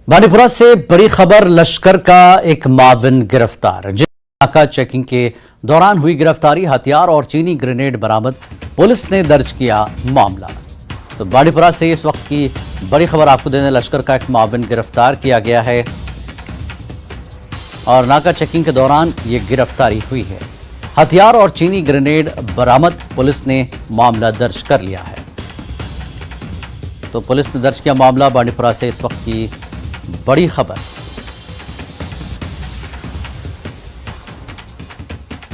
बांडीपुरा से बड़ी खबर, लश्कर का एक माविन गिरफ्तार। नाका चेकिंग के दौरान हुई गिरफ्तारी, हथियार और चीनी ग्रेनेड बरामद, पुलिस ने दर्ज किया मामला। तो बांडीपुरा से इस वक्त की बड़ी खबर आपको देने, लश्कर का एक माविन गिरफ्तार किया गया है और नाका चेकिंग के दौरान ये गिरफ्तारी हुई है। हथियार और चीनी ग्रेनेड बरामद, पुलिस ने मामला दर्ज कर लिया है। तो पुलिस ने दर्ज किया मामला। बांडीपुरा से इस वक्त की बड़ी खबर,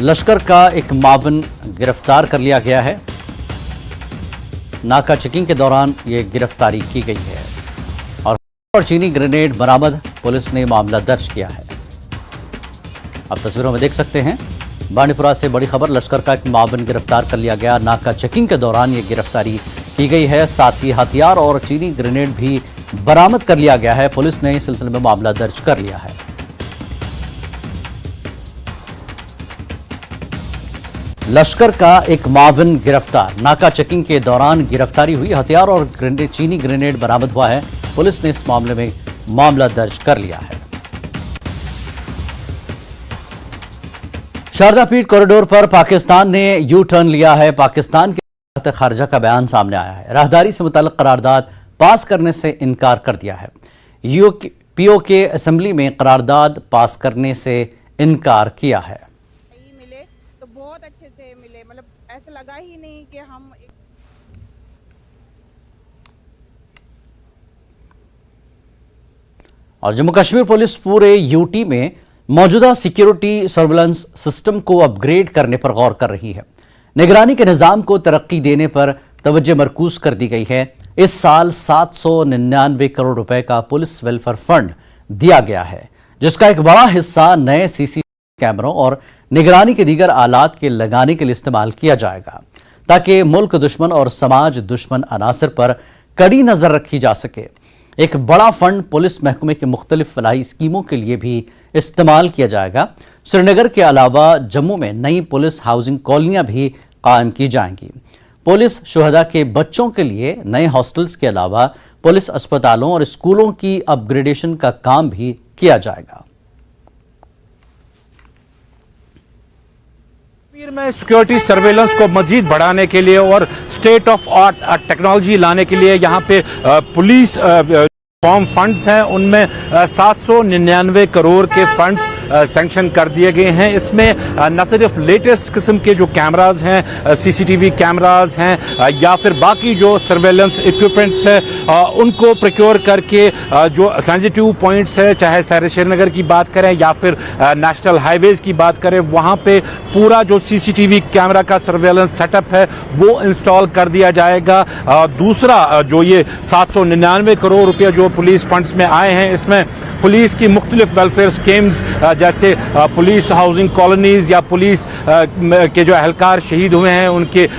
लश्कर का एक माविन गिरफ्तार कर लिया गया है। नाका चेकिंग के दौरान ये गिरफ्तारी की गई है और चीनी ग्रेनेड बरामद, पुलिस ने मामला दर्ज किया है। आप तस्वीरों में देख सकते हैं, बांडीपुरा से बड़ी खबर, लश्कर का एक माविन गिरफ्तार कर लिया गया। नाका चेकिंग के दौरान ये गिरफ्तारी की गई है, साथ ही हथियार और चीनी ग्रेनेड भी बरामद कर लिया गया है। पुलिस ने इस सिलसिले में मामला दर्ज कर लिया है। लश्कर का एक माविन गिरफ्तार, नाका चेकिंग के दौरान गिरफ्तारी हुई, हथियार और चीनी ग्रेनेड बरामद हुआ है। पुलिस ने इस मामले में मामला दर्ज कर लिया है। शारदा पीठ कॉरिडोर पर पाकिस्तान ने यू टर्न लिया है। पाकिस्तान के खारजा का बयान सामने आया है। राहदारी से मुताल्लिक करारदाद पास करने से इनकार कर दिया है। पीओके असेंबली में करारदाद पास करने से इनकार किया है। मिले तो बहुत अच्छे से मिले, मतलब ऐसा लगा ही नहीं कि हम और जम्मू कश्मीर पुलिस पूरे यूटी में मौजूदा सिक्योरिटी सर्विलांस सिस्टम को अपग्रेड करने पर गौर कर रही है। निगरानी के निज़ाम को तरक्की देने पर तवज्जो मरकूज कर दी गई है। इस साल 799 करोड़ रुपए का पुलिस वेलफेयर फंड दिया गया है, जिसका एक बड़ा हिस्सा नए सीसीटीवी कैमरों और निगरानी के दीगर आलात के लगाने के लिए इस्तेमाल किया जाएगा, ताकि मुल्क दुश्मन और समाज दुश्मन अनासर पर कड़ी नजर रखी जा सके। एक बड़ा फंड पुलिस महकमे के मुख्तलिफ फलाही स्कीमों के लिए भी इस्तेमाल किया जाएगा। श्रीनगर के अलावा जम्मू में नई पुलिस हाउसिंग कॉलोनियां भी कायम की जाएंगी। पुलिस शुहदा के बच्चों के लिए नए हॉस्टल्स के अलावा पुलिस अस्पतालों और स्कूलों की अपग्रेडेशन का काम भी किया जाएगा। कश्मीर में सिक्योरिटी सर्वेलेंस को मजीद बढ़ाने के लिए और स्टेट ऑफ आर्ट टेक्नोलॉजी लाने के लिए यहाँ पे पुलिस फॉर्म फंड्स हैं, उनमें 799 करोड़ के फंड्स सैंक्शन कर दिए गए हैं। इसमें न सिर्फ लेटेस्ट किस्म के जो कैमराज हैं, सीसीटीवी कैमराज हैं, या फिर बाकी जो सर्वेलेंस इक्विपमेंट्स है, उनको प्रोक्योर करके जो सेंसिटिव पॉइंट्स है, चाहे शहर श्रीनगर की बात करें या फिर नेशनल हाईवेज की बात करें, वहाँ पे पूरा जो सीसीटीवी कैमरा का सर्वेलेंस सेटअप है वो इंस्टॉल कर दिया जाएगा। दूसरा जो ये 799 करोड़ रुपये जो पुलिस फंड्स में आए हैं, इसमें पुलिस की मुख्तलिफ वेलफेयर स्कीम्स जैसे पुलिस हाउसिंग कॉलोनीज या पुलिस के जो एहलकार शहीद हुए हैं उनके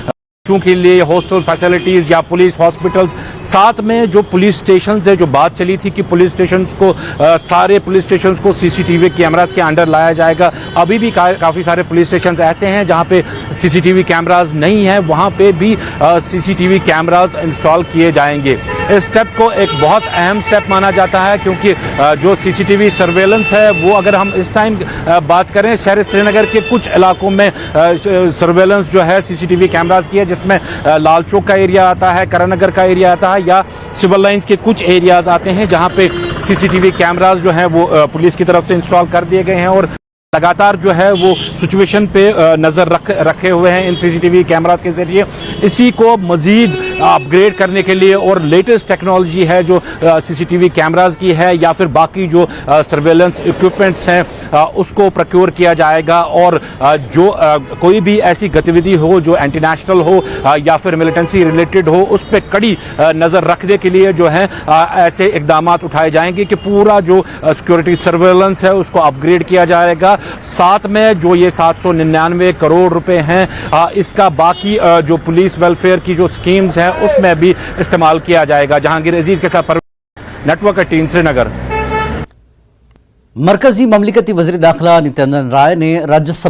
के लिए हॉस्टल फैसिलिटीज या पुलिस हॉस्पिटल्स, साथ में जो पुलिस स्टेशंस है, जो बात चली थी कि पुलिस स्टेशंस को सारे पुलिस स्टेशंस को सीसीटीवी कैमरास के अंडर लाया जाएगा। अभी भी काफ़ी सारे पुलिस स्टेशंस ऐसे हैं जहां पे सीसीटीवी कैमरास नहीं है, वहां पे भी सीसीटीवी कैमरास इंस्टॉल किए जाएंगे। इस स्टेप को एक बहुत अहम स्टेप माना जाता है, क्योंकि जो सीसीटीवी सर्वेलेंस है वो अगर हम इस टाइम बात करें, शहर श्रीनगर के कुछ इलाकों में सर्वेलेंस जो है सीसीटीवी कैमरास की है, जिसमें लाल चौक का एरिया आता है, करनगर का एरिया आता है, या सिविल लाइंस के कुछ एरियाज आते हैं जहां पे सीसीटीवी कैमरास जो हैं वो पुलिस की तरफ से इंस्टॉल कर दिए गए हैं और लगातार जो है वो सिचुएशन पे नज़र रखे हुए हैं इन सीसीटीवी कैमरास के जरिए। इसी को मजीद अपग्रेड करने के लिए और लेटेस्ट टेक्नोलॉजी है जो सीसीटीवी कैमरास की है या फिर बाकी जो सर्वेलेंस इक्विपमेंट्स हैं उसको प्रोक्योर किया जाएगा। और जो कोई भी ऐसी गतिविधि हो जो एंटी नेशनल हो या फिर मिलिटेंसी रिलेटेड हो, उस पर कड़ी नज़र रखने के लिए जो है ऐसे इकदाम उठाए जाएंगे कि पूरा जो सिक्योरिटी सर्वेलेंस है उसको अपग्रेड किया जाएगा। साथ में जो ये 799 करोड़ रुपए हैं, इसका बाकी जो पुलिस वेलफेयर की जो स्कीम्स हैं उसमें भी इस्तेमाल किया जाएगा। जहांगीर अजीज के साथ नेटवर्क 18 श्रीनगर। मरकजी ममलिकती वज़ीर दाखिला नित्यानंद राय ने राज्यसभा